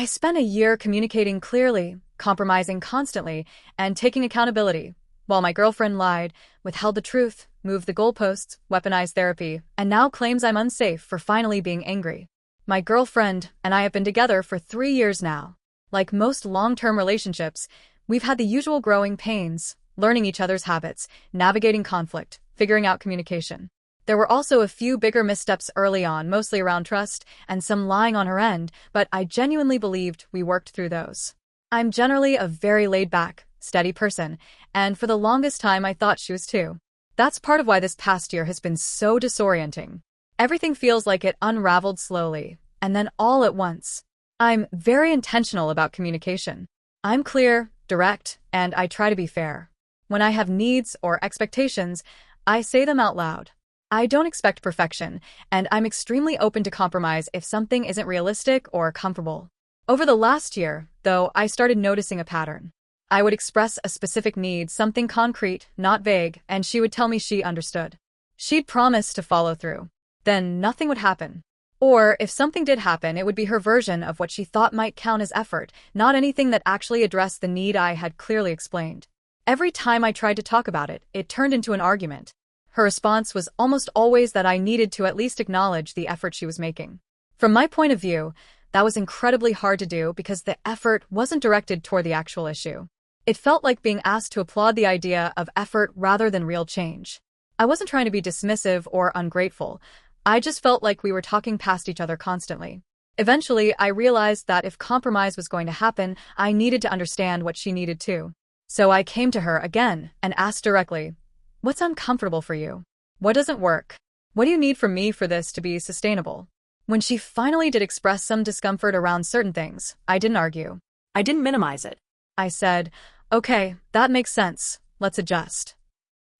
I spent a year communicating clearly, compromising constantly, and taking accountability, while my girlfriend lied, withheld the truth, moved the goalposts, weaponized therapy, and now claims I'm unsafe for finally being angry. My girlfriend and I have been together for 3 years now. Like most long-term relationships, we've had the usual growing pains, learning each other's habits, navigating conflict, figuring out communication. There were also a few bigger missteps early on, mostly around trust, and some lying on her end, but I genuinely believed we worked through those. I'm generally a very laid-back, steady person, and for the longest time I thought she was too. That's part of why this past year has been so disorienting. Everything feels like it unraveled slowly, and then all at once. I'm very intentional about communication. I'm clear, direct, and I try to be fair. When I have needs or expectations, I say them out loud. I don't expect perfection, and I'm extremely open to compromise if something isn't realistic or comfortable. Over the last year, though, I started noticing a pattern. I would express a specific need, something concrete, not vague, and she would tell me she understood. She'd promise to follow through. Then nothing would happen. Or, if something did happen, it would be her version of what she thought might count as effort, not anything that actually addressed the need I had clearly explained. Every time I tried to talk about it, it turned into an argument. Her response was almost always that I needed to at least acknowledge the effort she was making. From my point of view, that was incredibly hard to do because the effort wasn't directed toward the actual issue. It felt like being asked to applaud the idea of effort rather than real change. I wasn't trying to be dismissive or ungrateful. I just felt like we were talking past each other constantly. Eventually, I realized that if compromise was going to happen, I needed to understand what she needed too. So I came to her again and asked directly, "What's uncomfortable for you? What doesn't work? What do you need from me for this to be sustainable?" When she finally did express some discomfort around certain things, I didn't argue. I didn't minimize it. I said, "Okay, that makes sense. Let's adjust."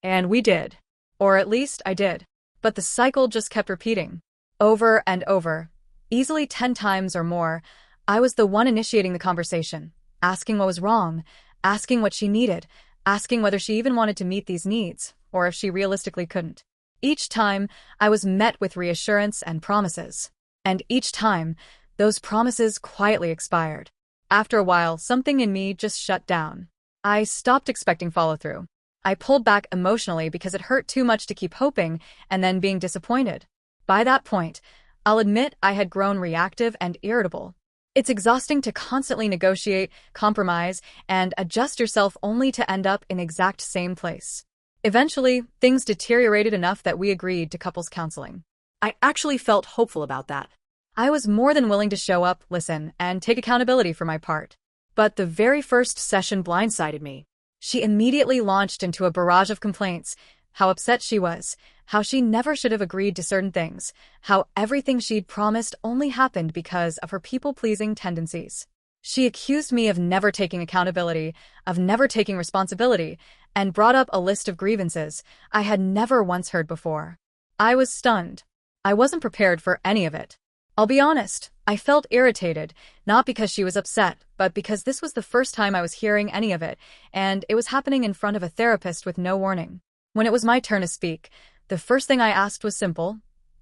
And we did. Or at least I did. But the cycle just kept repeating. Over and over. Easily 10 times or more, I was the one initiating the conversation, asking what was wrong, asking what she needed, asking whether she even wanted to meet these needs, or if she realistically couldn't. Each time, I was met with reassurance and promises. And each time, those promises quietly expired. After a while, something in me just shut down. I stopped expecting follow-through. I pulled back emotionally because it hurt too much to keep hoping and then being disappointed. By that point, I'll admit I had grown reactive and irritable. It's exhausting to constantly negotiate, compromise, and adjust yourself only to end up in the exact same place. Eventually, things deteriorated enough that we agreed to couples counseling. I actually felt hopeful about that. I was more than willing to show up, listen, and take accountability for my part. But the very first session blindsided me. She immediately launched into a barrage of complaints, how upset she was, how she never should have agreed to certain things, how everything she'd promised only happened because of her people-pleasing tendencies. She accused me of never taking accountability, of never taking responsibility, and brought up a list of grievances I had never once heard before. I was stunned. I wasn't prepared for any of it. I'll be honest, I felt irritated, not because she was upset, but because this was the first time I was hearing any of it, and it was happening in front of a therapist with no warning. When it was my turn to speak, the first thing I asked was simple: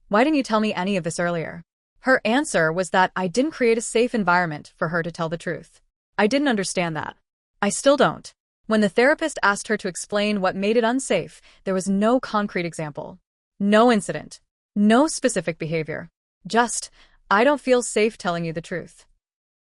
"Why didn't you tell me any of this earlier?" Her answer was that I didn't create a safe environment for her to tell the truth. I didn't understand that. I still don't. When the therapist asked her to explain what made it unsafe, there was no concrete example. No incident. No specific behavior. Just, "I don't feel safe telling you the truth."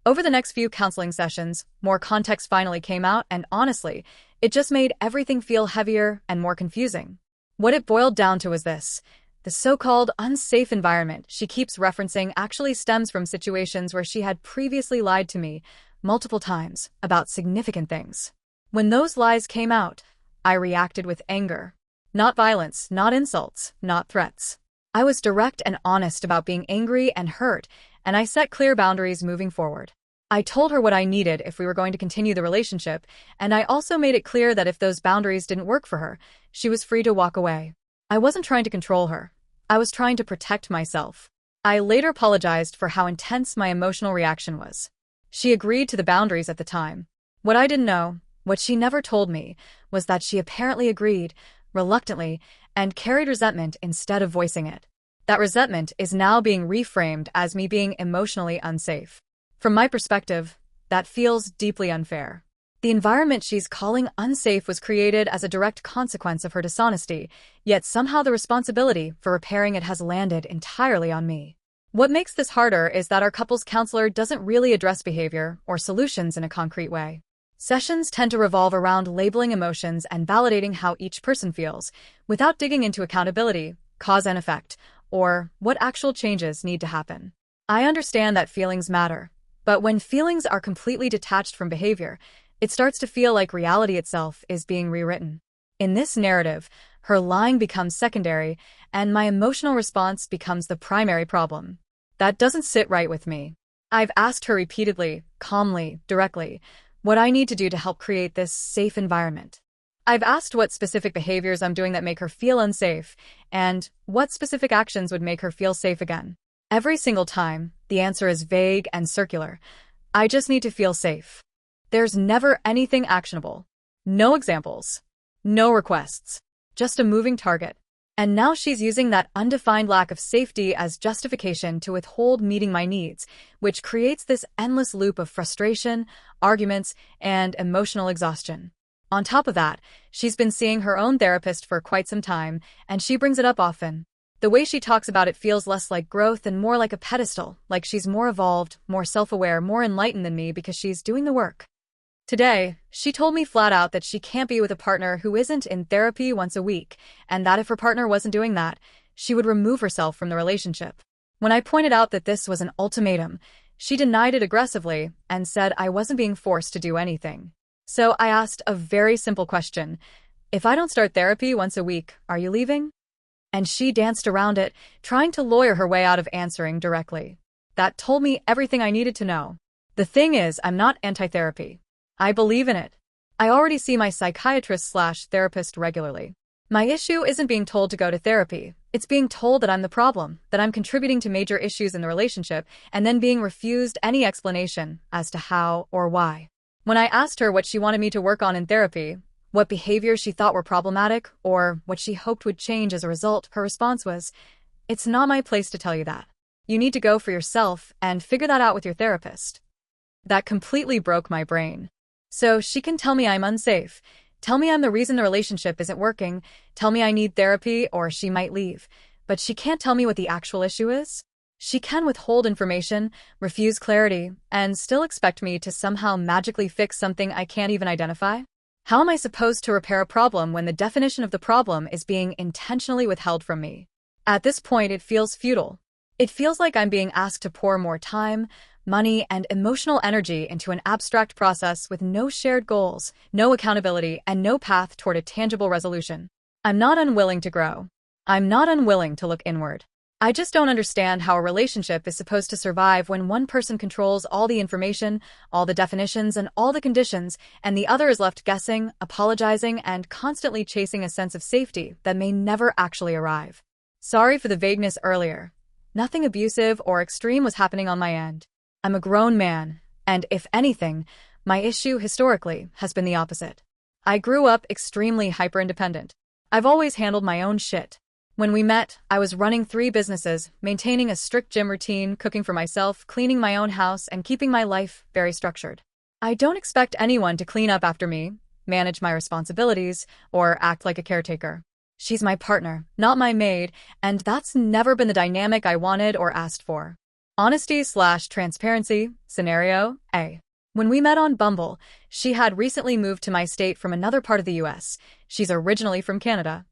Over the next few counseling sessions, more context finally came out, and honestly, it just made everything feel heavier and more confusing. What it boiled down to was this: the so-called unsafe environment she keeps referencing actually stems from situations where she had previously lied to me multiple times about significant things. When those lies came out, I reacted with anger. Not violence, not insults, not threats. I was direct and honest about being angry and hurt, and I set clear boundaries moving forward. I told her what I needed if we were going to continue the relationship, and I also made it clear that if those boundaries didn't work for her, she was free to walk away. I wasn't trying to control her. I was trying to protect myself. I later apologized for how intense my emotional reaction was. She agreed to the boundaries at the time. What I didn't know, what she never told me, was that she apparently agreed, reluctantly, and carried resentment instead of voicing it. That resentment is now being reframed as me being emotionally unsafe. From my perspective, that feels deeply unfair. The environment she's calling unsafe was created as a direct consequence of her dishonesty, yet somehow the responsibility for repairing it has landed entirely on me. What makes this harder is that our couples counselor doesn't really address behavior or solutions in a concrete way. Sessions tend to revolve around labeling emotions and validating how each person feels, without digging into accountability, cause and effect, or what actual changes need to happen. I understand that feelings matter, but when feelings are completely detached from behavior, it starts to feel like reality itself is being rewritten. In this narrative, her lying becomes secondary, and my emotional response becomes the primary problem. That doesn't sit right with me. I've asked her repeatedly, calmly, directly, what I need to do to help create this safe environment. I've asked what specific behaviors I'm doing that make her feel unsafe, and what specific actions would make her feel safe again. Every single time, the answer is vague and circular. I just need to feel safe. There's never anything actionable. No examples. No requests. Just a moving target. And now she's using that undefined lack of safety as justification to withhold meeting my needs, which creates this endless loop of frustration, arguments, and emotional exhaustion. On top of that, she's been seeing her own therapist for quite some time, and she brings it up often. The way she talks about it feels less like growth and more like a pedestal, like she's more evolved, more self-aware, more enlightened than me because she's doing the work. Today, she told me flat out that she can't be with a partner who isn't in therapy once a week, and that if her partner wasn't doing that, she would remove herself from the relationship. When I pointed out that this was an ultimatum, she denied it aggressively and said I wasn't being forced to do anything. So I asked a very simple question. If I don't start therapy once a week, are you leaving? And she danced around it, trying to lawyer her way out of answering directly. That told me everything I needed to know. The thing is, I'm not anti-therapy. I believe in it. I already see my psychiatrist/therapist regularly. My issue isn't being told to go to therapy. It's being told that I'm the problem, that I'm contributing to major issues in the relationship, and then being refused any explanation as to how or why. When I asked her what she wanted me to work on in therapy, what behaviors she thought were problematic, or what she hoped would change as a result, her response was, "It's not my place to tell you that. You need to go for yourself and figure that out with your therapist." That completely broke my brain. So she can tell me I'm unsafe, tell me I'm the reason the relationship isn't working, tell me I need therapy or she might leave, but she can't tell me what the actual issue is? She can withhold information, refuse clarity, and still expect me to somehow magically fix something I can't even identify? How am I supposed to repair a problem when the definition of the problem is being intentionally withheld from me? At this point, it feels futile. It feels like I'm being asked to pour more time, money, and emotional energy into an abstract process with no shared goals, no accountability, and no path toward a tangible resolution. I'm not unwilling to grow. I'm not unwilling to look inward. I just don't understand how a relationship is supposed to survive when one person controls all the information, all the definitions, and all the conditions, and the other is left guessing, apologizing, and constantly chasing a sense of safety that may never actually arrive. Sorry for the vagueness earlier. Nothing abusive or extreme was happening on my end. I'm a grown man, and if anything, my issue historically has been the opposite. I grew up extremely hyper-independent. I've always handled my own shit. When we met, I was running 3 businesses, maintaining a strict gym routine, cooking for myself, cleaning my own house, and keeping my life very structured. I don't expect anyone to clean up after me, manage my responsibilities, or act like a caretaker. She's my partner, not my maid, and that's never been the dynamic I wanted or asked for. Honesty/transparency, scenario A. When we met on Bumble, she had recently moved to my state from another part of the US. She's originally from Canada.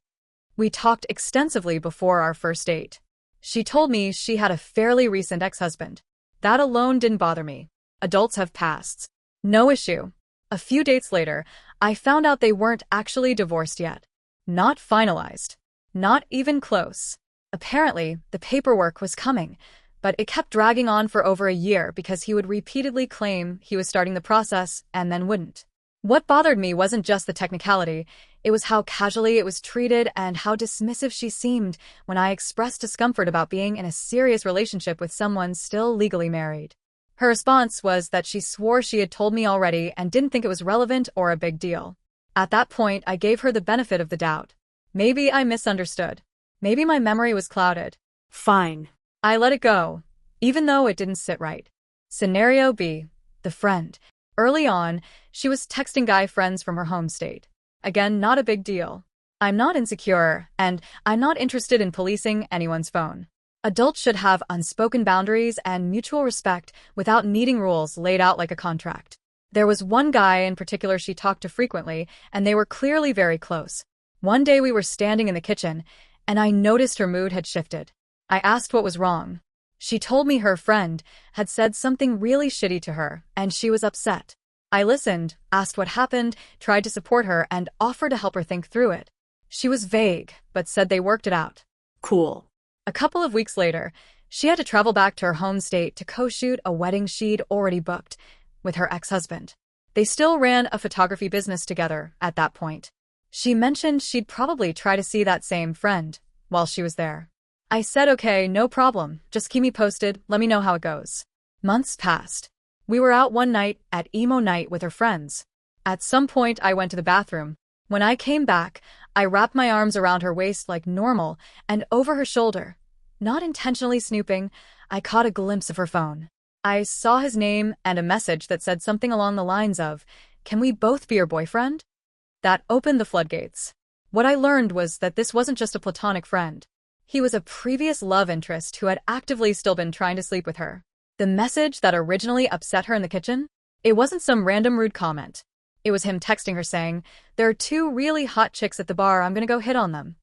We talked extensively before our first date. She told me she had a fairly recent ex-husband. That alone didn't bother me. Adults have pasts. No issue. A few dates later, I found out they weren't actually divorced yet. Not finalized. Not even close. Apparently, the paperwork was coming, but it kept dragging on for over a year because he would repeatedly claim he was starting the process and then wouldn't. What bothered me wasn't just the technicality, it was how casually it was treated and how dismissive she seemed when I expressed discomfort about being in a serious relationship with someone still legally married. Her response was that she swore she had told me already and didn't think it was relevant or a big deal. At that point, I gave her the benefit of the doubt. Maybe I misunderstood. Maybe my memory was clouded. Fine. I let it go, even though it didn't sit right. Scenario B. The friend. Early on, she was texting guy friends from her home state. Again, not a big deal. I'm not insecure, and I'm not interested in policing anyone's phone. Adults should have unspoken boundaries and mutual respect without needing rules laid out like a contract. There was one guy in particular she talked to frequently, and they were clearly very close. One day we were standing in the kitchen, and I noticed her mood had shifted. I asked what was wrong. She told me her friend had said something really shitty to her, and she was upset. I listened, asked what happened, tried to support her, and offered to help her think through it. She was vague, but said they worked it out. Cool. A couple of weeks later, she had to travel back to her home state to co-shoot a wedding she'd already booked with her ex-husband. They still ran a photography business together at that point. She mentioned she'd probably try to see that same friend while she was there. I said, okay, no problem. Just keep me posted. Let me know how it goes. Months passed. We were out one night at emo night with her friends. At some point, I went to the bathroom. When I came back, I wrapped my arms around her waist like normal and over her shoulder. Not intentionally snooping, I caught a glimpse of her phone. I saw his name and a message that said something along the lines of, "Can we both be your boyfriend?" That opened the floodgates. What I learned was that this wasn't just a platonic friend. He was a previous love interest who had actively still been trying to sleep with her. The message that originally upset her in the kitchen? It wasn't some random rude comment. It was him texting her saying, "There are two really hot chicks at the bar, I'm gonna go hit on them."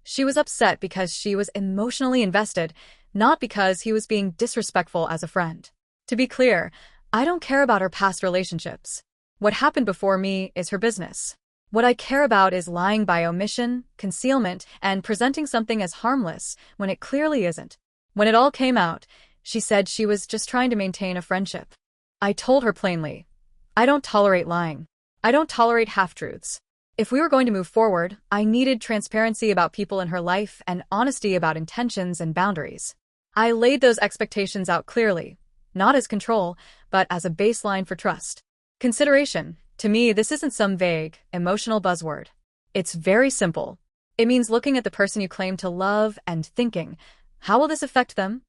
She was upset because she was emotionally invested, not because he was being disrespectful as a friend. To be clear, I don't care about her past relationships. What happened before me is her business. What I care about is lying by omission, concealment, and presenting something as harmless when it clearly isn't. When it all came out, she said she was just trying to maintain a friendship. I told her plainly, I don't tolerate lying. I don't tolerate half-truths. If we were going to move forward, I needed transparency about people in her life and honesty about intentions and boundaries. I laid those expectations out clearly, not as control, but as a baseline for trust. Consideration. To me, this isn't some vague, emotional buzzword. It's very simple. It means looking at the person you claim to love and thinking, how will this affect them?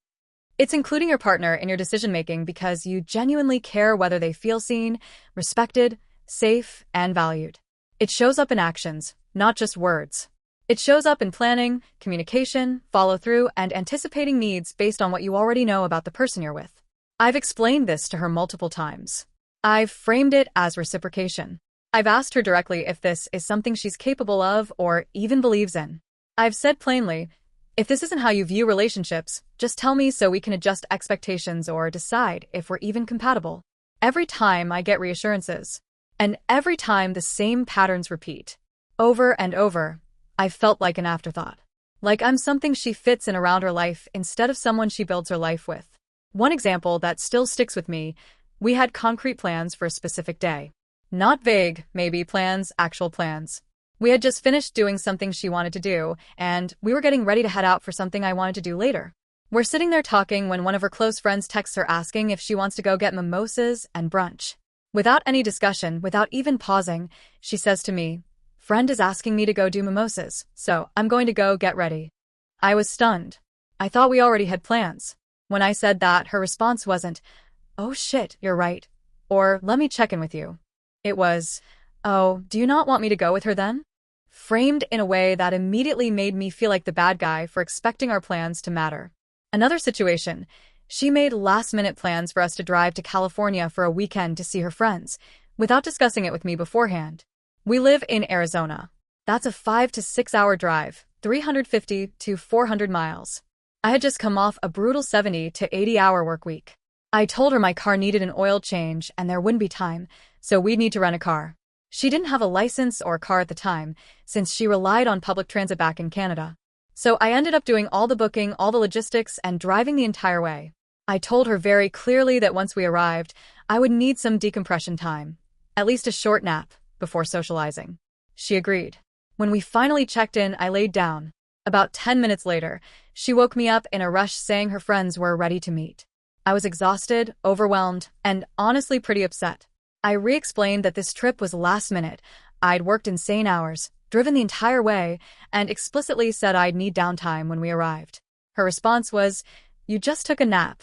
It's including your partner in your decision-making because you genuinely care whether they feel seen, respected, safe, and valued. It shows up in actions, not just words. It shows up in planning, communication, follow-through, and anticipating needs based on what you already know about the person you're with. I've explained this to her multiple times. I've framed it as reciprocation. I've asked her directly if this is something she's capable of or even believes in. I've said plainly, if this isn't how you view relationships, just tell me so we can adjust expectations or decide if we're even compatible. Every time I get reassurances. And every time the same patterns repeat. Over and over, I've felt like an afterthought. Like I'm something she fits in around her life instead of someone she builds her life with. One example that still sticks with me, we had concrete plans for a specific day. Not vague, maybe plans, actual plans. We had just finished doing something she wanted to do, and we were getting ready to head out for something I wanted to do later. We're sitting there talking when one of her close friends texts her asking if she wants to go get mimosas and brunch. Without any discussion, without even pausing, she says to me, "Friend is asking me to go do mimosas, so I'm going to go get ready." I was stunned. I thought we already had plans. When I said that, her response wasn't, "Oh shit, you're right," or "Let me check in with you." It was, "Oh, do you not want me to go with her then?" Framed in a way that immediately made me feel like the bad guy for expecting our plans to matter. Another situation. She made last-minute plans for us to drive to California for a weekend to see her friends, without discussing it with me beforehand. We live in Arizona. That's a 5 to 6 hour drive, 350 to 400 miles. I had just come off a brutal 70 to 80 hour work week. I told her my car needed an oil change and there wouldn't be time, so we'd need to rent a car. She didn't have a license or car at the time, since she relied on public transit back in Canada. So I ended up doing all the booking, all the logistics, and driving the entire way. I told her very clearly that once we arrived, I would need some decompression time, at least a short nap, before socializing. She agreed. When we finally checked in, I laid down. About 10 minutes later, she woke me up in a rush saying her friends were ready to meet. I was exhausted, overwhelmed, and honestly pretty upset. I re-explained that this trip was last minute. I'd worked insane hours, driven the entire way, and explicitly said I'd need downtime when we arrived. Her response was, "You just took a nap."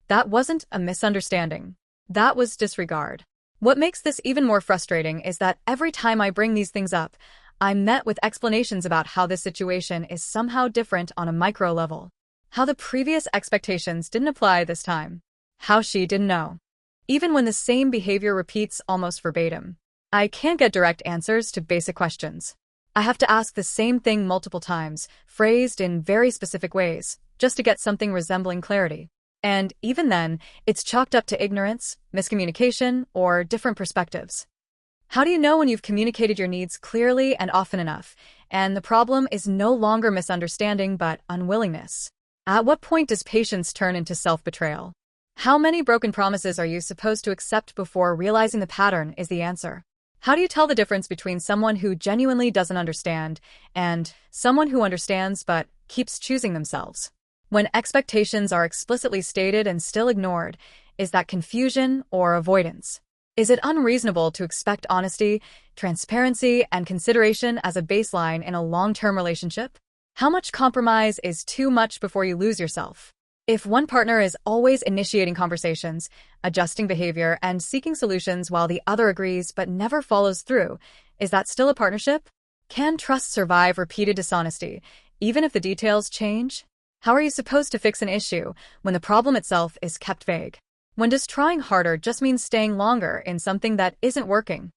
That wasn't a misunderstanding. That was disregard. What makes this even more frustrating is that every time I bring these things up, I'm met with explanations about how this situation is somehow different on a micro level. How the previous expectations didn't apply this time. How she didn't know. Even when the same behavior repeats almost verbatim. I can't get direct answers to basic questions. I have to ask the same thing multiple times, phrased in very specific ways, just to get something resembling clarity. And even then, it's chalked up to ignorance, miscommunication, or different perspectives. How do you know when you've communicated your needs clearly and often enough, and the problem is no longer misunderstanding but unwillingness? At what point does patience turn into self-betrayal? How many broken promises are you supposed to accept before realizing the pattern is the answer? How do you tell the difference between someone who genuinely doesn't understand and someone who understands but keeps choosing themselves? When expectations are explicitly stated and still ignored, is that confusion or avoidance? Is it unreasonable to expect honesty, transparency, and consideration as a baseline in a long-term relationship? How much compromise is too much before you lose yourself? If one partner is always initiating conversations, adjusting behavior, and seeking solutions while the other agrees but never follows through, is that still a partnership? Can trust survive repeated dishonesty, even if the details change? How are you supposed to fix an issue when the problem itself is kept vague? When does trying harder just mean staying longer in something that isn't working?